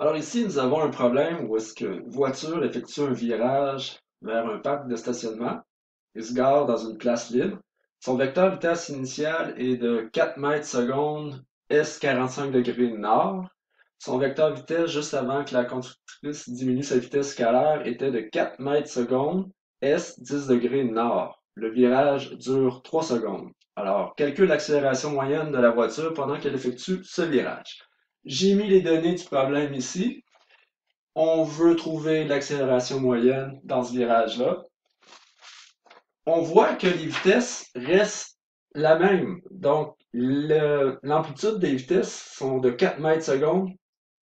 Alors ici, nous avons un problème où est-ce que une voiture effectue un virage vers un parc de stationnement et se gare dans une place libre. Son vecteur vitesse initiale est de 4 mètres secondes S 45 degrés nord. Son vecteur vitesse juste avant que la conductrice diminue sa vitesse scalaire était de 4 mètres secondes S 10 degrés nord. Le virage dure 3 secondes. Alors, calcule l'accélération moyenne de la voiture pendant qu'elle effectue ce virage. J'ai mis les données du problème ici. On veut trouver l'accélération moyenne dans ce virage-là. On voit que les vitesses restent la même. Donc, l'amplitude des vitesses sont de 4 mètres secondes,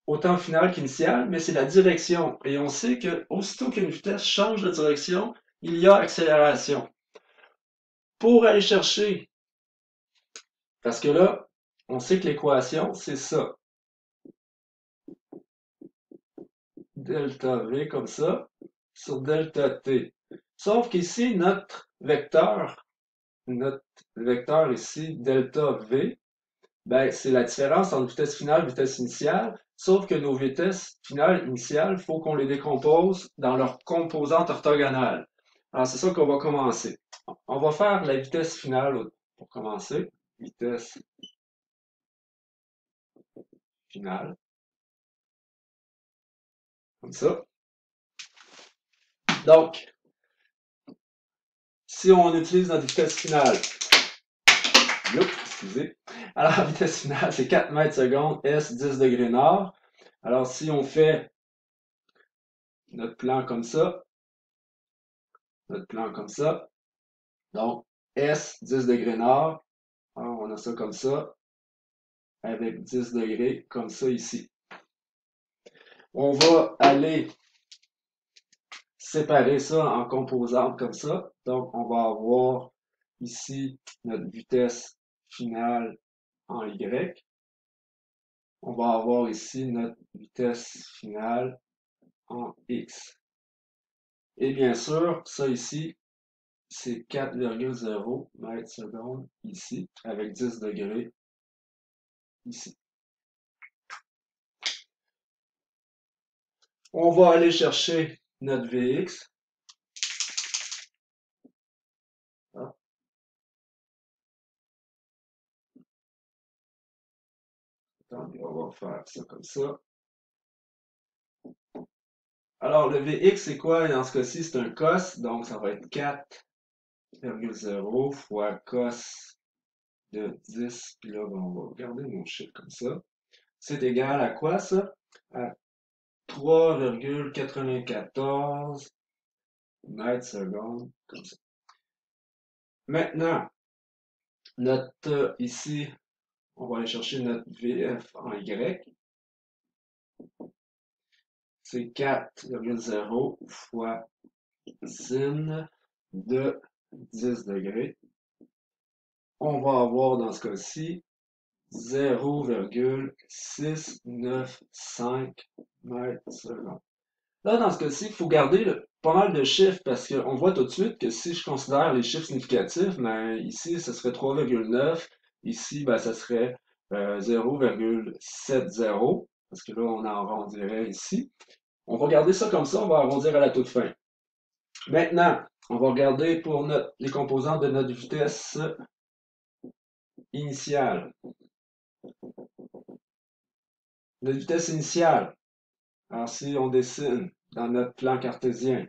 autant final qu'initial, mais c'est la direction. Et on sait que aussitôt qu'une vitesse change de direction, il y a accélération. Pour aller chercher, parce que là, on sait que l'équation, c'est ça. Delta V comme ça, sur delta T. Sauf qu'ici, notre vecteur ici, delta V, ben, c'est la différence entre vitesse finale et vitesse initiale, sauf que nos vitesses finales et initiales, il faut qu'on les décompose dans leurs composantes orthogonales. Alors, c'est ça qu'on va commencer. On va faire la vitesse finale pour commencer. Vitesse finale, comme ça. Donc, si on utilise notre vitesse finale, excusez. Alors, la vitesse finale, c'est 4 mètres secondes, S 10 degrés nord. Alors, si on fait notre plan comme ça, donc S 10 degrés nord, alors on a ça comme ça, avec 10 degrés comme ça ici. On va aller séparer ça en composantes comme ça. Donc, on va avoir ici notre vitesse finale en Y. On va avoir ici notre vitesse finale en X. Et bien sûr, ça ici, c'est 4,0 mètres secondes ici, avec 10 degrés ici. On va aller chercher notre Vx. Ah, attendez, on va faire ça comme ça. Alors, le Vx, c'est quoi? Dans ce cas-ci, c'est un cos, donc ça va être 4,0 fois cos de 10, puis là, ben, on va garder mon chiffre comme ça. C'est égal à quoi, ça? À 3,94 mètres secondes, comme ça. Maintenant, notre, ici, on va aller chercher notre VF en Y. C'est 4,0 fois sin de 10 degrés. On va avoir dans ce cas-ci 0,695 mètres secondes. Là, dans ce cas-ci, il faut garder pas mal de chiffres parce qu'on voit tout de suite que si je considère les chiffres significatifs, ben, ici, ce serait 3,9. Ici, ben, ça serait 0,70 parce que là, on en arrondirait ici. On va garder ça comme ça, on va arrondir à la toute fin. Maintenant, on va regarder pour les composantes de notre vitesse initiale. Notre vitesse initiale. Alors, si on dessine dans notre plan cartésien,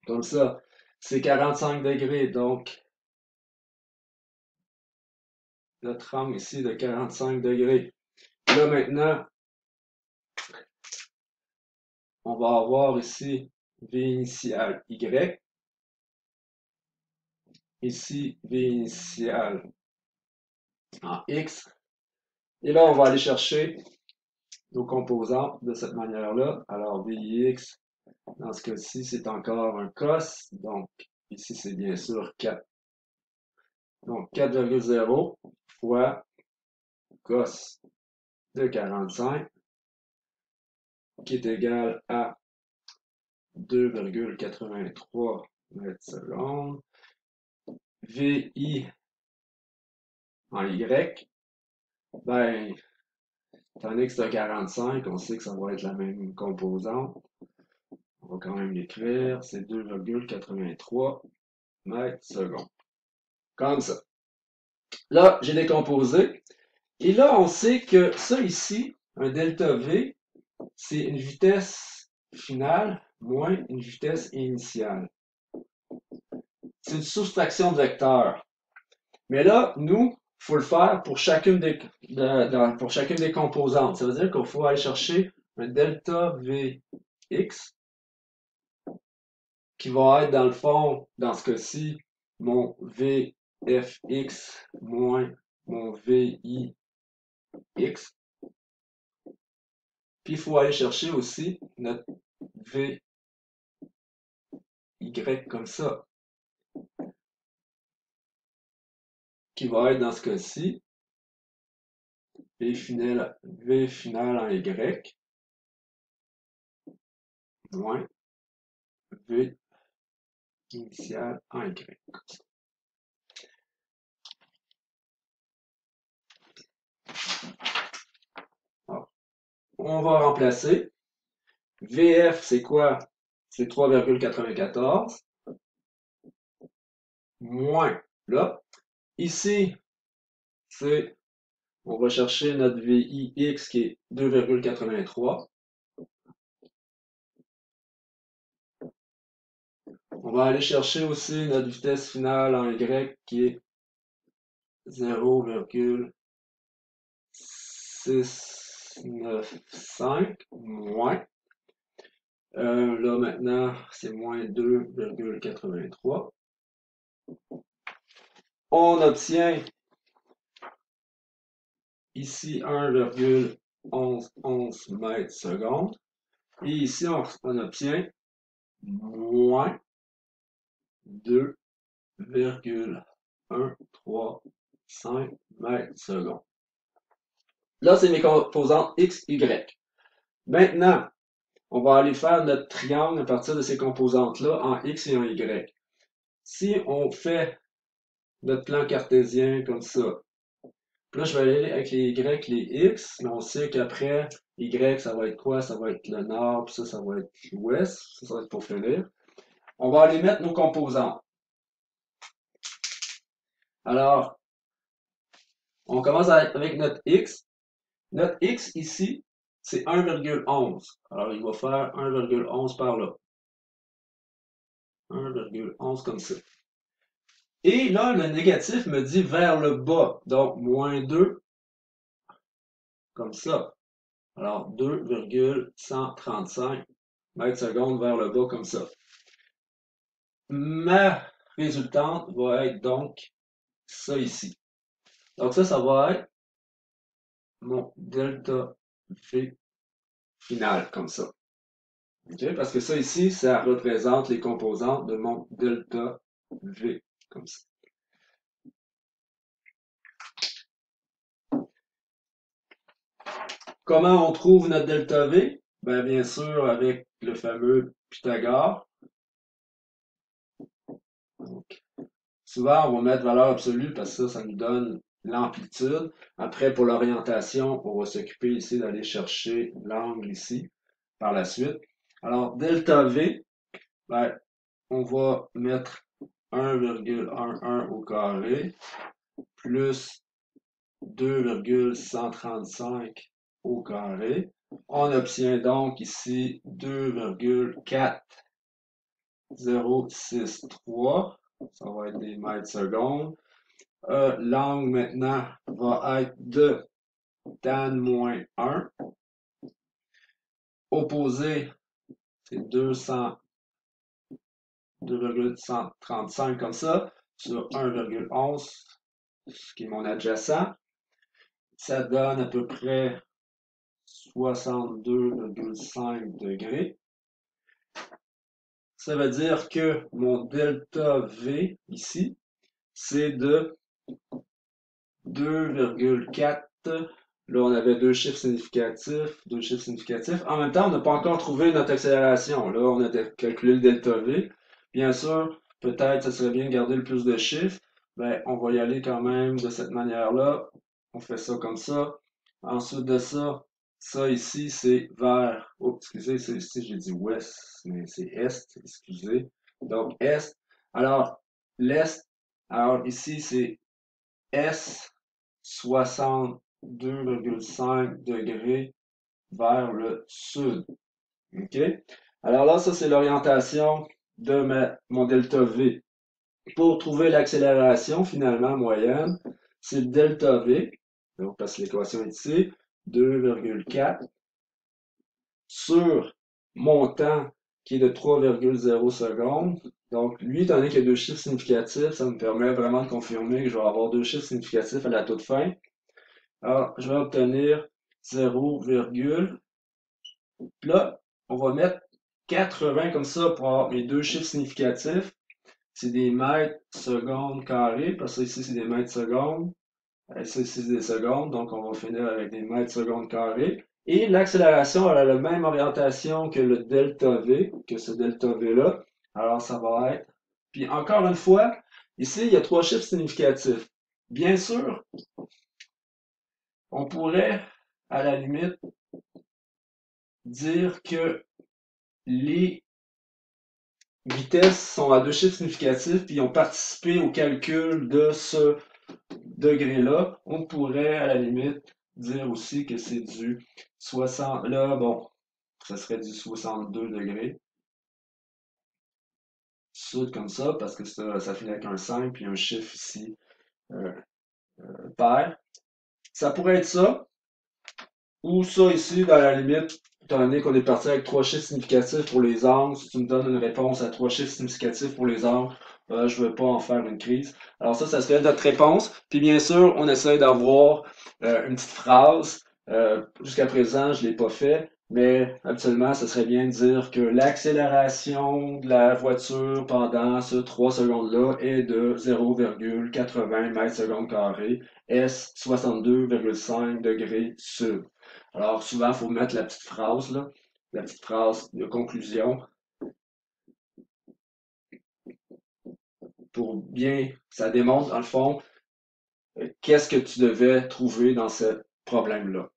comme ça, c'est 45 degrés, donc notre angle ici de 45 degrés. Là, maintenant, on va avoir ici V initial Y. Ici, V initial en X. Et là, on va aller chercher nos composantes de cette manière-là. Alors, Vx, dans ce cas-ci, c'est encore un cos. Donc, ici, c'est bien sûr 4. Donc, 4,0 fois cos de 45, qui est égal à 2,83 mètres secondes. VI en Y, ben, un x de 45, on sait que ça va être la même composante. On va quand même l'écrire, c'est 2,83 mètres secondes. Comme ça. Là, j'ai décomposé. Et là, on sait que ça ici, un delta V, c'est une vitesse finale moins une vitesse initiale. C'est une soustraction de vecteurs. Mais là, nous, il faut le faire pour chacune des composantes. Ça veut dire qu'il faut aller chercher un delta Vx qui va être dans le fond, dans ce cas-ci, mon Vfx moins mon Vix. Puis il faut aller chercher aussi notre Vy comme ça, qui va être dans ce cas-ci V final en Y moins V initial en Y. Alors, on va remplacer. Vf, c'est quoi? C'est 3,94 moins là. Ici, c'est, on va chercher notre Vix qui est 2,83. On va aller chercher aussi notre vitesse finale en Y qui est 0,695 moins. Là maintenant, c'est moins 2,83. On obtient ici 1,11 mètres secondes. Et ici, on obtient moins 2,135 mètres secondes. Là, c'est mes composantes X, Y. Maintenant, on va aller faire notre triangle à partir de ces composantes-là en X et en Y. Si on fait notre plan cartésien comme ça, puis là, je vais aller avec les Y, les X, mais on sait qu'après, Y, ça va être quoi? Ça va être le nord, puis ça va être l'ouest. Ça va être pour finir. On va aller mettre nos composantes. Alors, on commence avec notre X. Notre X ici, c'est 1,11. Alors, il va faire 1,11 par là. 1,11 comme ça. Et là, le négatif me dit vers le bas. Donc, moins 2, comme ça. Alors, 2,135 mètres secondes vers le bas, comme ça. Ma résultante va être donc ça ici. Donc, ça va être mon delta V final, comme ça. Okay? Parce que ça ici, ça représente les composantes de mon delta V, comme ça. Comment on trouve notre delta V? Ben, bien sûr, avec le fameux Pythagore. Donc, souvent, on va mettre valeur absolue parce que ça nous donne l'amplitude. Après, pour l'orientation, on va s'occuper ici d'aller chercher l'angle ici par la suite. Alors, delta V, ben, on va mettre 1,11 au carré plus 2,135 au carré. On obtient donc ici 2,4063. Ça va être des mètres secondes. L'angle maintenant va être de tan moins 1. Opposé, c'est 2,135 comme ça, sur 1,11, ce qui est mon adjacent. Ça donne à peu près 62,5 degrés. Ça veut dire que mon delta V ici, c'est de 2,4. Là, on avait deux chiffres significatifs. En même temps, on n'a pas encore trouvé notre accélération. Là, on a calculé le delta V. Bien sûr, peut-être ça serait bien de garder le plus de chiffres. Ben, on va y aller quand même de cette manière-là. On fait ça comme ça. Ensuite de ça, Ça ici, c'est vers, oh, excusez, ici j'ai dit ouest, mais c'est est, excusez. Donc est. Alors, l'est, alors ici c'est est 62,5 degrés vers le sud. OK? Alors là, ça c'est l'orientation de mon delta V. Pour trouver l'accélération finalement moyenne, c'est delta V, donc parce que l'équation est ici, 2,4 sur mon temps qui est de 3,0 secondes. Donc, lui, étant donné qu'il y a deux chiffres significatifs, ça me permet vraiment de confirmer que je vais avoir deux chiffres significatifs à la toute fin. Alors, je vais obtenir 0, puis là, on va mettre 80 comme ça pour avoir mes deux chiffres significatifs. C'est des mètres secondes carrés, parce que ici, c'est des mètres secondes. Ça, c'est des secondes, donc on va finir avec des mètres secondes carrés. Et l'accélération, elle a la même orientation que le delta V, que ce delta V-là. Alors, ça va être... Puis encore une fois, ici, il y a trois chiffres significatifs. Bien sûr, on pourrait, à la limite, dire que les vitesses sont à deux chiffres significatifs, puis ont participé au calcul de ce degré-là. On pourrait, à la limite, dire aussi que c'est du 60. Là, bon, ça serait du 62 degrés. Sud comme ça, parce que ça finit avec un 5, puis un chiffre ici, euh, pair. Ça pourrait être ça, ou ça ici, dans la limite, étant donné qu'on est parti avec trois chiffres significatifs pour les angles, si tu me donnes une réponse à trois chiffres significatifs pour les angles, je ne veux pas en faire une crise. Alors ça serait notre réponse. Puis bien sûr, on essaie d'avoir une petite phrase. Jusqu'à présent, je ne l'ai pas fait, mais habituellement, ce serait bien de dire que l'accélération de la voiture pendant ce 3 secondes-là est de 0,80 mètres secondes carrés, S 62,5 degrés sud. Alors, souvent, il faut mettre la petite phrase, là, la petite phrase de conclusion pour bien, ça démontre, dans le fond, qu'est-ce que tu devais trouver dans ce problème-là.